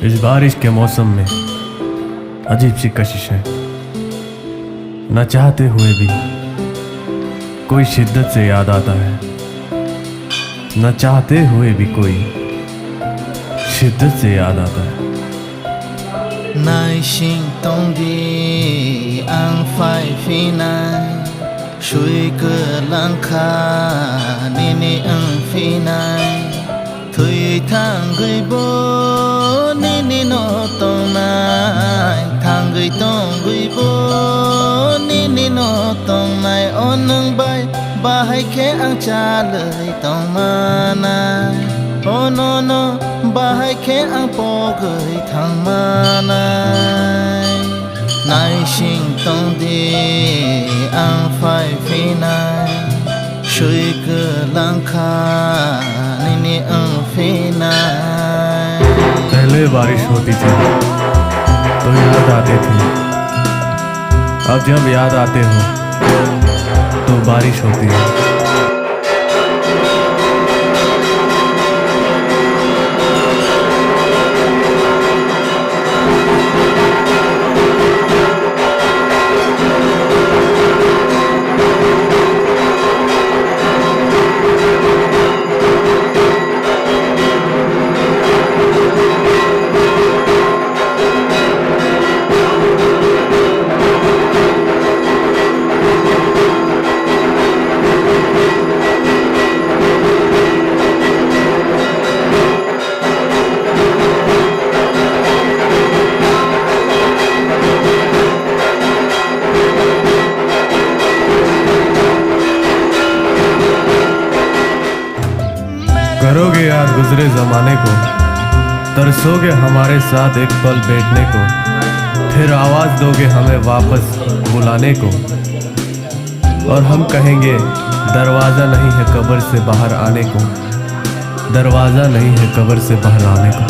इस बारिश के मौसम में अजीब सी कशिश है। न चाहते हुए भी कोई शिद्दत से याद आता है। न चाहते हुए भी कोई शिद्दत से याद आता है। 耐心懂的安排费难，水个浪卡你你安费难，推汤给波你你诺懂难，汤给懂给波你你诺懂难，哦能拜把海开安家เลย懂嘛难。Oh no no, bahai khe ang po gửi thằng ma này, này xin tông đi ang phải phi này, suy cứ lang kha ni ang phi này. पहले बारिश होती थी तो याद आते थे, अब जब याद आते हो तो बारिश होती है। करोगे याद गुजरे जमाने को, तरसोगे हमारे साथ एक पल बैठने को, फिर आवाज दोगे हमें वापस बुलाने को, और हम कहेंगे दरवाजा नहीं है कब्र से बाहर आने को, दरवाजा नहीं है कब्र से बाहर आने को।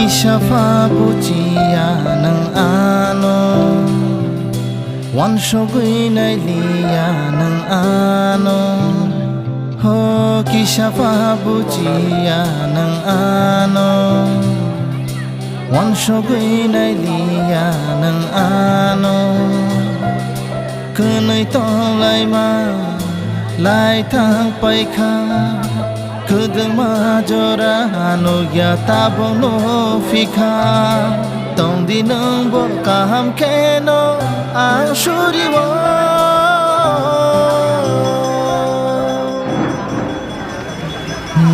Ishafa bujiya nang ano, wan shogui nai liya nang ano. Ho kishafa bujiya nang ano, wan shogui nai liya nang ano. Kenai tong lai ma, lai thang pai kha, kedeng ma jora no ya tabong no fika. Tong di nang bo kaham keno ang shuri wo.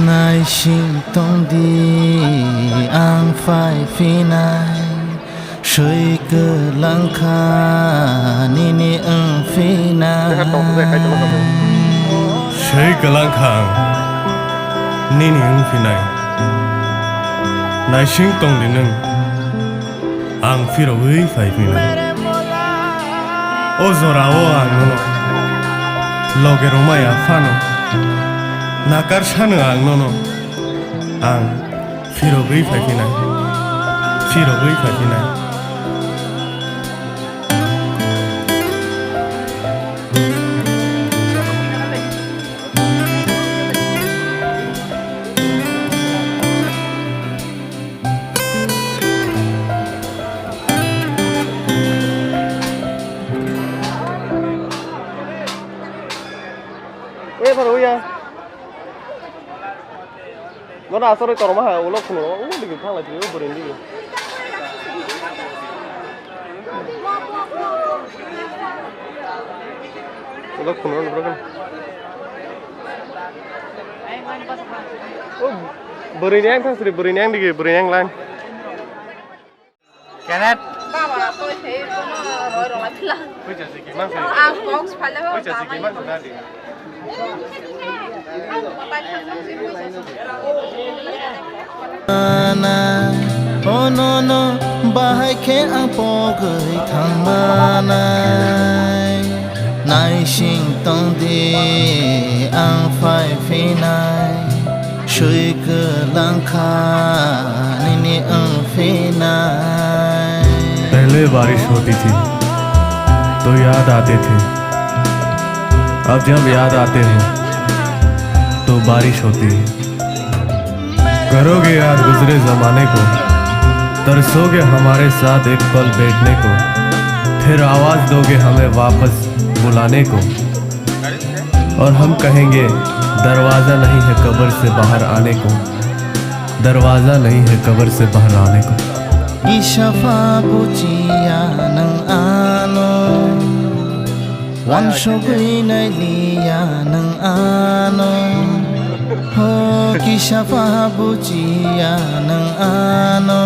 Nai xin tông đi ang phải phi nai, suy cơ lang kha ni ni ang phi nai. Suy cơ lang kha ni ni ang phi nai, nai xin tông đi nâng ang phi rồi với phải phi nai. O zora o ang no, loge romaya fano. Nakar shanu ang no ang firo gui phải phi này, firo gui phải phi này. Ê vào đâu vậy? Nó đã sao đây còn mà hả? Nó không nó đi thang lại thì nó bền đi. Nó không nó bền. Bền nhang thang sih bền nhang đi bền nhang lain. Kenneth. Baba, tôi thấy nó rồi rồi lại là. Bây giờ gì mang gì? À, box phải là Bây giờ gì mang gì ra đi? Oh no no, bahai khe ang po gửi thằng ma này, nai xin tông đi ang phải phi này, suy cơ lang kha ni ni ang phi này. पहले बारिश होती थी तो याद आते थे, अब जब याद आते हो तो बारिश होती है। करोगे याद गुजरे जमाने को, तरसोगे हमारे साथ एक पल बैठने को, फिर आवाज दोगे हमें वापस बुलाने को, और हम कहेंगे दरवाजा नहीं है कब्र से बाहर आने को, दरवाजा नहीं है कब्र से बाहर आने को। Ishafa bucia nang ano Wan shogui nai liya nang ano Ho kishafa bucia nang ano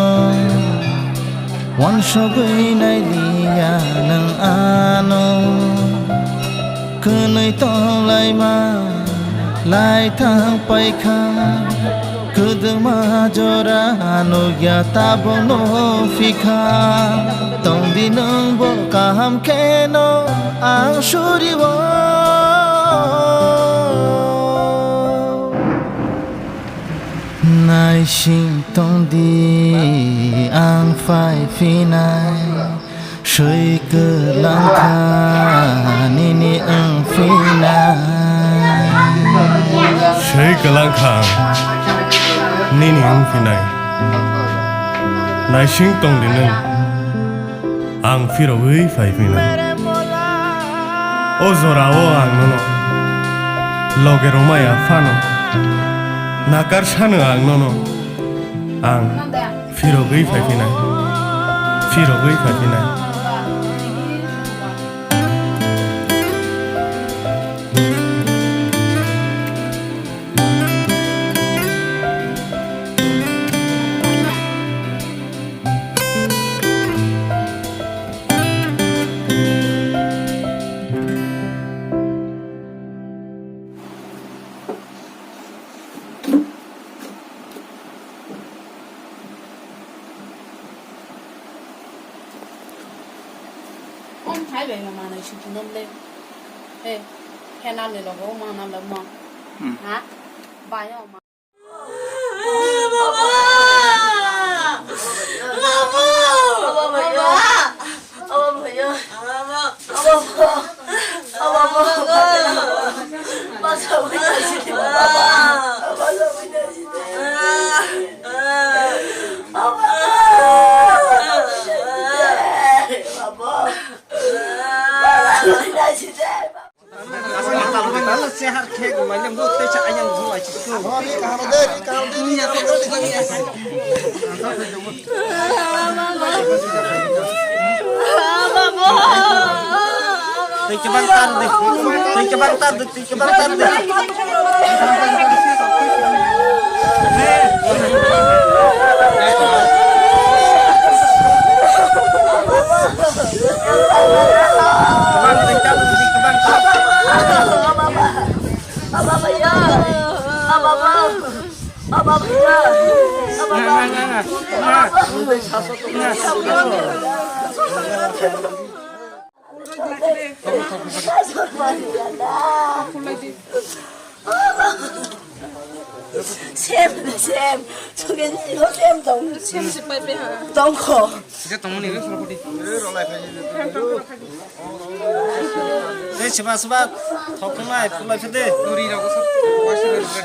Wan shogui nai liya nang ano Kenai tong lai ma lai thang pai kha Kudma jora no ya tabo no fika Tong di nang bo kaham keno ang shuri wo Nai sing tong di ang phai phi nai Shui ke lang kha ni ni ang phi nai Shui ke lang kha Nini ang finai Nai sing tong di nung Ang firo wei fai finai O zora o ang nono Loge romaya fano Nakar shanu ang nono Ang firo wei fai finai Firo wei fai finai Ông Thái về mà này chụp nôm lên, ê, hè năm này là có mà năm là mà, hả, bài nhau mà. Sehat kek, macam tu tak cak yang buat cikgu. xem cho cái gì nó xem đồng đồng khổ Đây sebab thọc cái này pulai phết đi. Pulai phết đi.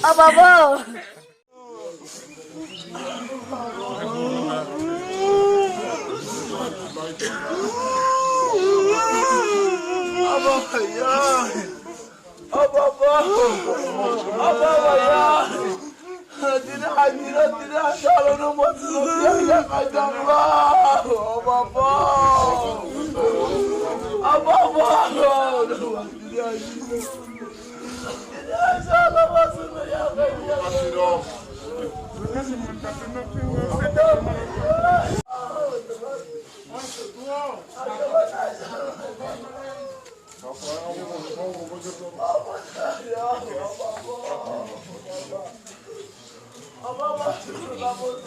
Ababa. Hãy subscribe cho kênh Ghiền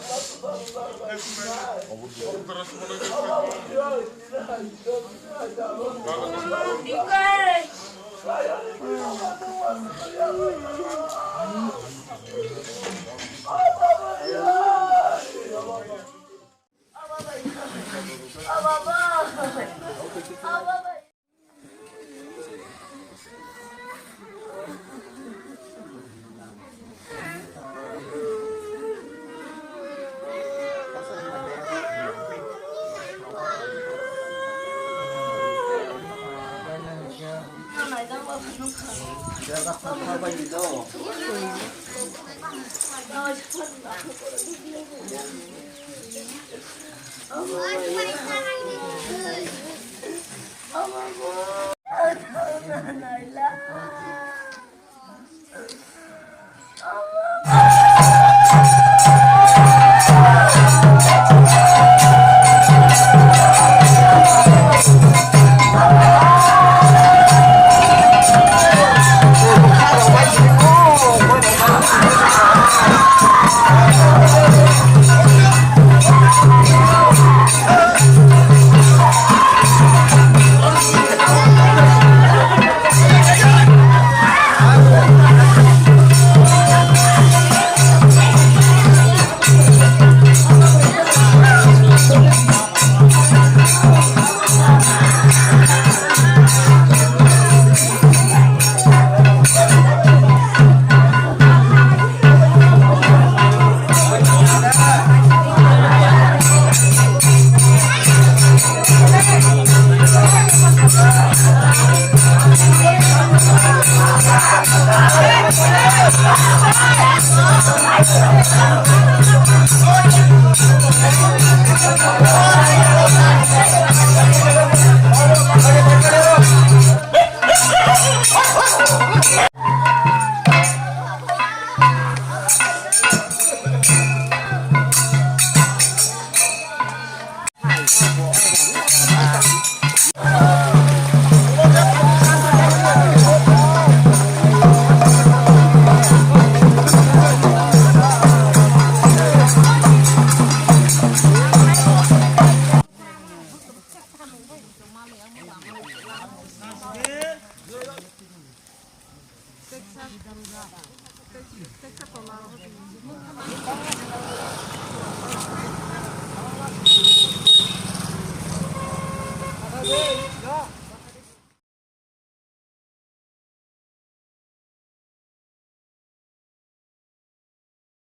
Mì Gõ để không bỏ lỡ những video hấp dẫn.